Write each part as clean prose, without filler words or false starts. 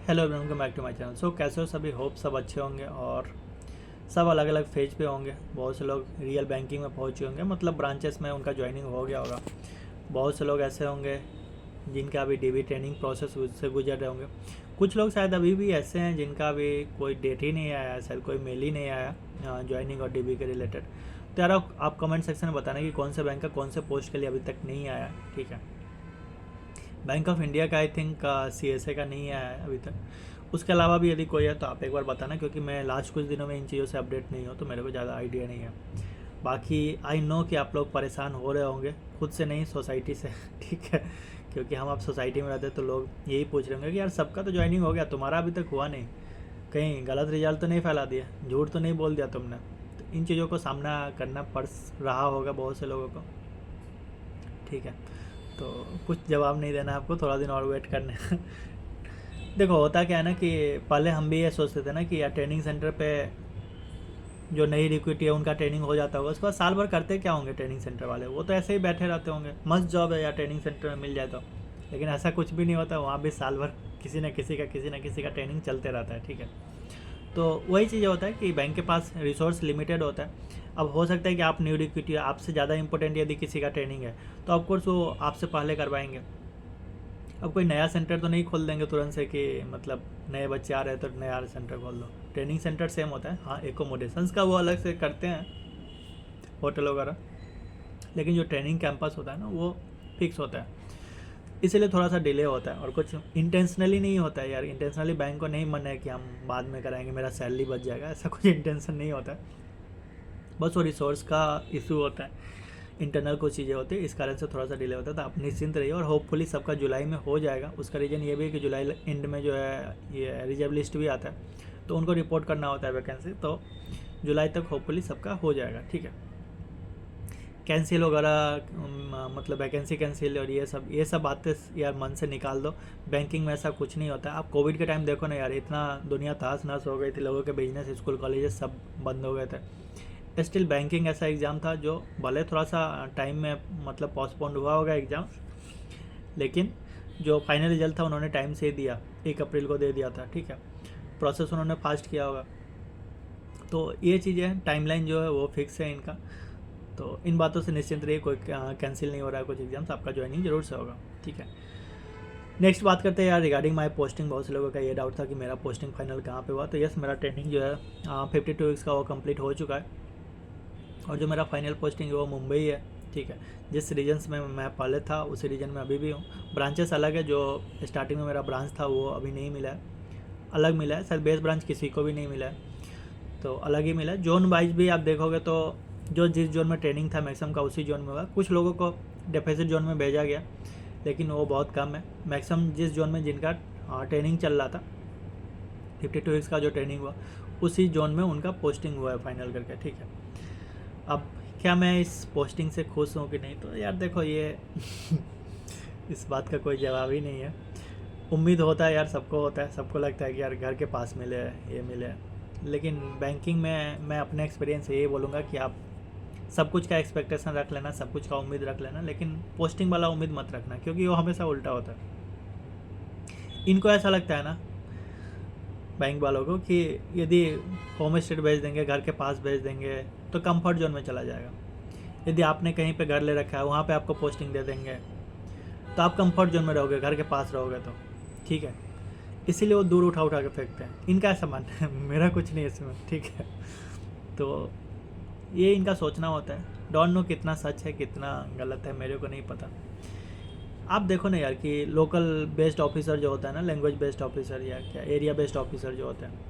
Hello everyone, welcome back to my channel. कैसे हो सभी? होप सब अच्छे होंगे और सब अलग अलग फेज पे होंगे। बहुत से लोग रियल बैंकिंग में पहुंचे होंगे, मतलब ब्रांचेस में उनका ज्वाइनिंग हो गया होगा। बहुत से लोग ऐसे होंगे जिनका अभी डीबी ट्रेनिंग प्रोसेस उससे गुजर रहे होंगे। कुछ लोग शायद अभी भी ऐसे हैं जिनका अभी कोई डेट ही नहीं आया, शायद कोई मेल ही नहीं आया ज्वाइनिंग और डीबी के रिलेटेड। तो यार आप कमेंट सेक्शन में बताना कि कौन से बैंक का कौन से पोस्ट के लिए अभी तक नहीं आया। ठीक है, बैंक ऑफ इंडिया का आई थिंक CSA का नहीं आया है अभी तक। उसके अलावा भी यदि कोई है तो आप एक बार बताना, क्योंकि मैं लास्ट कुछ दिनों में इन चीज़ों से अपडेट नहीं हूँ तो मेरे को ज़्यादा आइडिया नहीं है। बाकी आई नो कि आप लोग परेशान हो रहे होंगे, खुद से नहीं सोसाइटी से ठीक है, क्योंकि हम आप सोसाइटी में रहते तो लोग यही पूछ रहे होंगे कि यार सबका तो ज्वाइनिंग हो गया, तुम्हारा अभी तक हुआ नहीं, कहीं गलत रिजल्ट तो नहीं फैला दिया, झूठ तो नहीं बोल दिया तुमने। तो इन चीज़ों को सामना करना पड़ रहा होगा बहुत से लोगों को। ठीक है, तो कुछ जवाब नहीं देना आपको, थोड़ा दिन और वेट करने देखो होता क्या है ना कि पहले हम भी ये सोचते थे ना कि यार ट्रेनिंग सेंटर पे जो नई रिक्रूट है उनका ट्रेनिंग हो जाता होगा, उसके बाद साल भर करते क्या होंगे ट्रेनिंग सेंटर वाले? वो तो ऐसे ही बैठे रहते होंगे, मस्त जॉब है यार ट्रेनिंग सेंटर में मिल जाए तो। लेकिन ऐसा कुछ भी नहीं होता, वहाँ भी साल भर किसी न किसी का ट्रेनिंग चलते रहता है। ठीक है, तो वही चीज़ होता है कि बैंक के पास रिसोर्स लिमिटेड होता है। अब हो सकता है कि आप न्यू रिक्रूट, आपसे ज़्यादा इंपॉर्टेंट यदि किसी का ट्रेनिंग है तो ऑफकोर्स वो आपसे पहले करवाएंगे। अब कोई नया सेंटर तो नहीं खोल देंगे तुरंत से कि मतलब नए बच्चे आ रहे हैं तो नया सेंटर खोल दो। ट्रेनिंग सेंटर सेम होता है, हाँ एकोमोडेशंस का वो अलग से करते हैं होटल वगैरह, लेकिन जो ट्रेनिंग कैंपस होता है ना वो फिक्स होता है। इसीलिए थोड़ा सा डिले होता है और कुछ इंटेंशनली नहीं होता है यार। इंटेंशनली बैंक को नहीं मन है कि हम बाद में कराएंगे, मेरा सैलरी बच जाएगा, ऐसा कुछ इंटेंशन नहीं होता है। बस वो रिसोर्स का इशू होता है, इंटरनल कुछ चीज़ें होती है, इस कारण से थोड़ा सा डिले होता है। तो आप निश्चिंत रहिए और होपफुली सबका जुलाई में हो जाएगा। उसका रीज़न ये भी है कि जुलाई एंड में जो है ये रिजर्व लिस्ट भी आता है तो उनको रिपोर्ट करना होता है वैकेंसी, तो जुलाई तक होपफुली सबका हो जाएगा। ठीक है, कैंसिल वगैरह मतलब वैकेंसी कैंसिल और ये सब बातें यार मन से निकाल दो। बैंकिंग में ऐसा कुछ नहीं होता है। आप कोविड के टाइम देखो ना यार, इतना दुनिया तहस नहस हो गई थी, लोगों के बिजनेस, स्कूल, कॉलेजेस सब बंद हो गए थे। स्टिल बैंकिंग ऐसा एग्ज़ाम था जो भले थोड़ा सा टाइम में मतलब पोस्टपोन्ड हुआ होगा एग्ज़ाम, लेकिन जो फाइनल रिजल्ट था उन्होंने टाइम से ही दिया, 1 अप्रैल को दे दिया था। ठीक है, प्रोसेस उन्होंने फास्ट किया होगा। तो ये चीज़ें टाइमलाइन जो है वो फिक्स है इनका। तो इन बातों से निश्चिंत रहिए, कोई कैंसिल नहीं हो रहा है कुछ एग्जाम्स, आपका ज्वाइनिंग जरूर से होगा। ठीक है, नेक्स्ट बात करते हैं यार रिगार्डिंग माई पोस्टिंग। बहुत से लोगों का ये डाउट था कि मेरा पोस्टिंग फाइनल कहाँ पे हुआ। तो यस, मेरा ट्रेनिंग जो है 52 वीक्स का वो कंप्लीट हो चुका है और जो मेरा फाइनल पोस्टिंग है वो मुंबई है। ठीक है, जिस रीजन्स में मैं पहले था उसी रीजन में अभी भी हूँ। ब्रांचेस अलग है, जो स्टार्टिंग में मेरा ब्रांच था वो अभी नहीं मिला है, अलग मिला है, शायद बेस ब्रांच किसी को भी नहीं मिला है, तो अलग ही मिला है। जोन वाइज भी आप देखोगे तो जो जिस जोन में ट्रेनिंग था मैक्सिमम का उसी जोन में हुआ। कुछ लोगों को डेफिसिट जोन में भेजा गया, लेकिन वो बहुत कम है। मैक्सिमम जिस जोन में जिनका ट्रेनिंग चल रहा था, 52 वीक्स का जो ट्रेनिंग हुआ उसी जोन में उनका पोस्टिंग हुआ है फाइनल करके। ठीक है, अब क्या मैं इस पोस्टिंग से खुश हूँ कि नहीं, तो यार देखो ये इस बात का कोई जवाब ही नहीं है। उम्मीद होता है यार, सबको होता है, सबको लगता है कि यार घर के पास मिले, ये मिले। लेकिन बैंकिंग में मैं अपने एक्सपीरियंस से यही बोलूँगा कि आप सब कुछ का एक्सपेक्टेशन रख लेना, सब कुछ का उम्मीद रख लेना, लेकिन पोस्टिंग वाला उम्मीद मत रखना, क्योंकि वो हमेशा उल्टा होता है। इनको ऐसा लगता है ना बैंक वालों को कि यदि होम स्टेट भेज देंगे, घर के पास भेज देंगे तो कंफर्ट जोन में चला जाएगा। यदि आपने कहीं पे घर ले रखा है वहाँ पे आपको पोस्टिंग दे देंगे तो आप कंफर्ट जोन में रहोगे, घर के पास रहोगे तो। ठीक है, इसीलिए वो दूर उठा उठा के फेंकते हैं। इनका ऐसा मानना है, मेरा कुछ नहीं है इसमें। ठीक है, तो ये इनका सोचना होता है। डोंट नो कितना सच है कितना गलत है, मेरे को नहीं पता। आप देखो ना यार कि लोकल बेस्ड ऑफिसर जो होता है ना, लैंग्वेज बेस्ड ऑफिसर या क्या एरिया बेस्ड ऑफिसर जो होते हैं,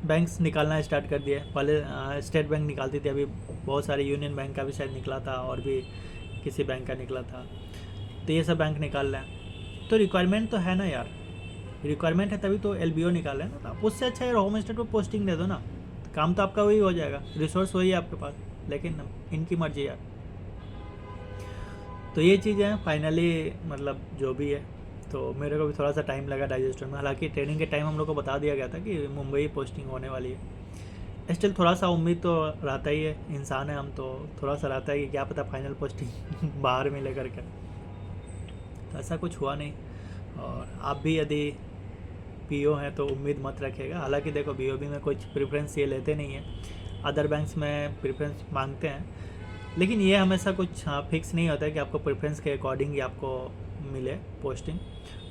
बैंक्स निकालना स्टार्ट कर दिए। पहले स्टेट बैंक निकालती थी, अभी बहुत सारे यूनियन बैंक का भी शायद निकला था और भी किसी बैंक का निकला था, तो ये सब बैंक निकाल रहे हैं। तो रिक्वायरमेंट तो है ना यार, रिक्वायरमेंट है तभी तो LBO निकाले ना। तो आप उससे अच्छा यार होम स्टेट पर पोस्टिंग दे दो ना, काम तो आपका वही हो जाएगा, रिसोर्स वही है आपके पास। लेकिन इनकी मर्जी यार। तो ये चीज़ें हैं फाइनली, मतलब जो भी है। तो मेरे को भी थोड़ा सा टाइम लगा डाइजेस्ट में, हालांकि ट्रेनिंग के टाइम हम लोग को बता दिया गया था कि मुंबई पोस्टिंग होने वाली है। स्टिल थोड़ा सा उम्मीद तो रहता ही है, इंसान है हम, तो थोड़ा सा रहता है कि क्या पता फाइनल पोस्टिंग बाहर मिले करके। तो ऐसा कुछ हुआ नहीं, और आप भी यदि पीओ हैं तो उम्मीद मत रखिएगा। हालांकि देखो बीओबी में कुछ प्रेफरेंस ये लेते नहीं हैं, अदर बैंक्स में प्रेफरेंस मांगते हैं, लेकिन ये हमेशा कुछ फिक्स नहीं होता है कि आपको प्रेफरेंस के अकॉर्डिंग ही आपको मिले पोस्टिंग।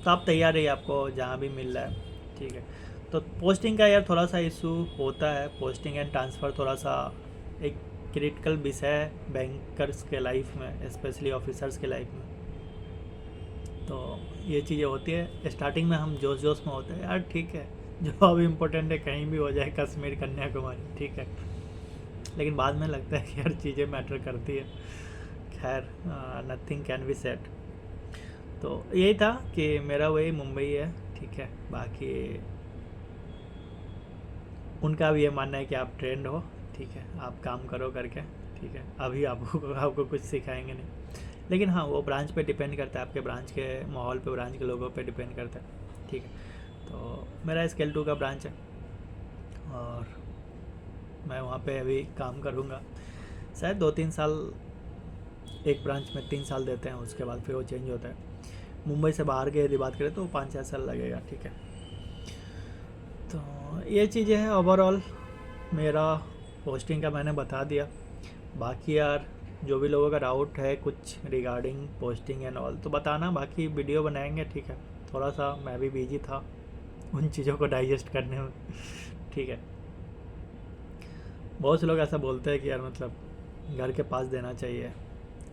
तो आप तैयार रहिए, आपको जहाँ भी मिल रहा है, ठीक है। तो पोस्टिंग का यार थोड़ा सा इशू होता है, पोस्टिंग एंड ट्रांसफ़र थोड़ा सा एक क्रिटिकल विषय है बैंकर्स के लाइफ में, स्पेशली ऑफिसर्स के लाइफ में। तो ये चीज़ें होती है, स्टार्टिंग में हम जोश जोश में होते हैं यार, ठीक है जॉब इम्पोर्टेंट है, कहीं भी हो जाए, कश्मीर कन्याकुमारी, ठीक है। लेकिन बाद में लगता है कि यार चीज़ें मैटर करती है। खैर, नथिंग कैन बी सेड। तो यही था कि मेरा वही मुंबई है, ठीक है। बाकी उनका भी ये मानना है कि आप ट्रेंड हो, ठीक है, आप काम करो करके, ठीक है। अभी आपको कुछ सिखाएंगे नहीं, लेकिन हाँ वो ब्रांच पे डिपेंड करता है, आपके ब्रांच के माहौल पे, ब्रांच के लोगों पे डिपेंड करता है, ठीक है। तो मेरा स्केल 2 का ब्रांच है और मैं वहाँ पे अभी काम करूँगा शायद 2-3 साल। एक ब्रांच में 3 साल देते हैं, उसके बाद फिर वो चेंज होता है। मुंबई से बाहर के यदि बात करें तो 5-6 साल लगेगा, ठीक है। तो ये चीज़ें हैं ओवरऑल। मेरा पोस्टिंग का मैंने बता दिया। बाकी यार जो भी लोगों का डाउट है कुछ रिगार्डिंग पोस्टिंग एंड ऑल तो बताना, बाकी वीडियो बनाएंगे, ठीक है। थोड़ा सा मैं भी बिजी था उन चीज़ों को डाइजेस्ट करने में ठीक है। बहुत से लोग ऐसा बोलते हैं कि यार मतलब घर के पास देना चाहिए,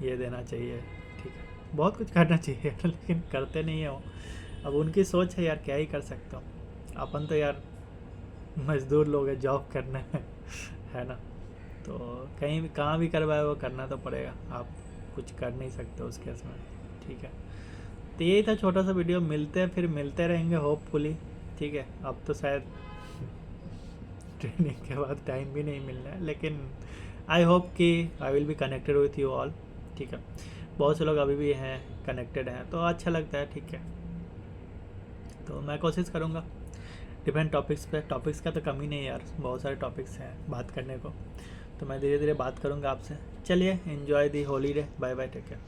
ये देना चाहिए, ठीक है, बहुत कुछ करना चाहिए लेकिन करते नहीं है वो। अब उनकी सोच है यार, क्या ही कर सकता हूँ। अपन तो यार मजदूर लोग हैं, जॉब करना है ना। तो कहीं भी कहाँ भी करवाए वो करना तो पड़ेगा, आप कुछ कर नहीं सकते उस केस में, ठीक है। तो यही था छोटा सा वीडियो, मिलते हैं फिर मिलते रहेंगे होपफुली, ठीक है। अब तो शायद ट्रेनिंग के बाद टाइम भी नहीं मिलना है, लेकिन आई होप कि I will be connected with you all, ठीक है। बहुत से लोग अभी भी हैं कनेक्टेड हैं तो अच्छा लगता है, ठीक है। तो मैं कोशिश करूँगा डिफरेंट टॉपिक्स पे, टॉपिक्स का तो कमी नहीं है यार, बहुत सारे टॉपिक्स हैं बात करने को। तो मैं धीरे धीरे बात करूँगा आपसे। चलिए, enjoy the holiday, bye bye, take care.